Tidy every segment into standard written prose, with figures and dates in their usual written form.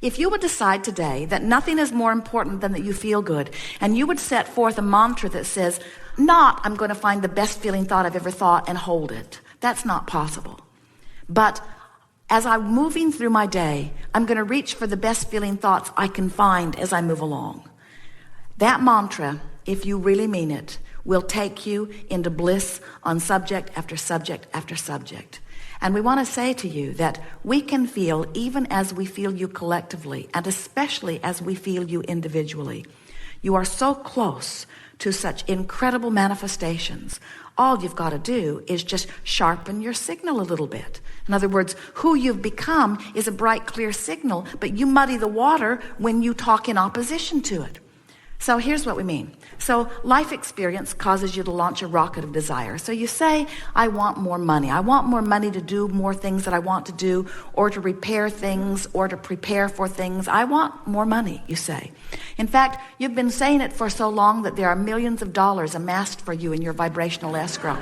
If you would decide today that nothing is more important than that you feel good, and you would set forth a mantra that says, not, I'm going to find the best feeling thought I've ever thought and hold it. That's not possible. But as I'm moving through my day, I'm going to reach for the best feeling thoughts I can find as I move along. That mantra, if you really mean it, will take you into bliss on subject after subject after subject. And we want to say to you that we can feel even as we feel you collectively, and especially as we feel you individually. You are so close to such incredible manifestations. All you've got to do is just sharpen your signal a little bit. In other words, who you've become is a bright, clear signal, but you muddy the water when you talk in opposition to it. So here's what we mean. So life experience causes you to launch a rocket of desire. So you say, I want more money. I want more money to do more things that I want to do, or to repair things, or to prepare for things. I want more money, you say. In fact, you've been saying it for so long that there are millions of dollars amassed for you in your vibrational escrow.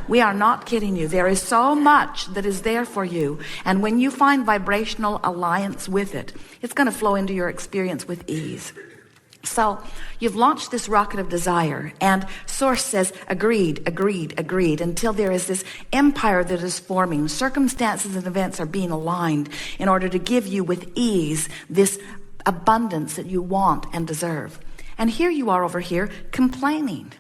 We are not kidding you. There is so much that is there for you. And when you find vibrational alliance with it, it's going to flow into your experience with ease. So you've launched this rocket of desire, and Source says, agreed, agreed, agreed, until there is this empire that is forming. Circumstances and events are being aligned in order to give you with ease this abundance that you want and deserve. And here you are over here complaining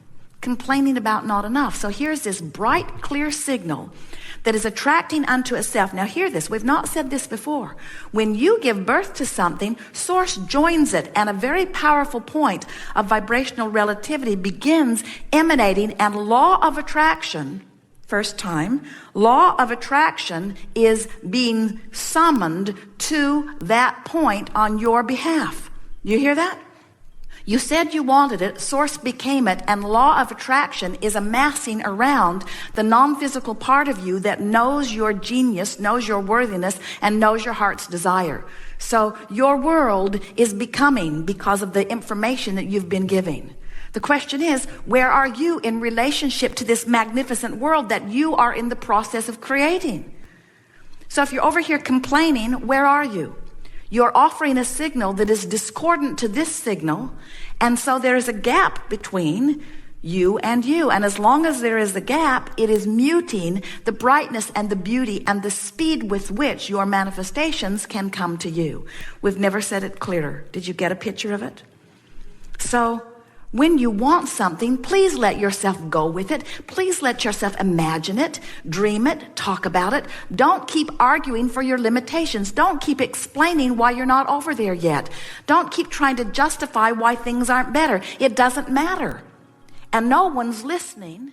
about not enough. So here's this bright, clear signal that is attracting unto itself. Now hear this, we've not said this before. When you give birth to something, Source joins it, and a very powerful point of vibrational relativity begins emanating, and law of attraction, first time, law of attraction is being summoned to that point on your behalf. You hear that? You said you wanted it, Source became it, and law of attraction is amassing around the non-physical part of you that knows your genius, knows your worthiness, and knows your heart's desire. So your world is becoming because of the information that you've been giving. The question is, where are you in relationship to this magnificent world that you are in the process of creating? So if you're over here complaining, where are you? You're offering a signal that is discordant to this signal, and so there is a gap between you and you. And as long as there is a gap, it is muting the brightness and the beauty and the speed with which your manifestations can come to you. We've never said it clearer. Did you get a picture of it? So when you want something, please let yourself go with it. Please let yourself imagine it, dream it, talk about it. Don't keep arguing for your limitations. Don't keep explaining why you're not over there yet. Don't keep trying to justify why things aren't better. It doesn't matter. And no one's listening.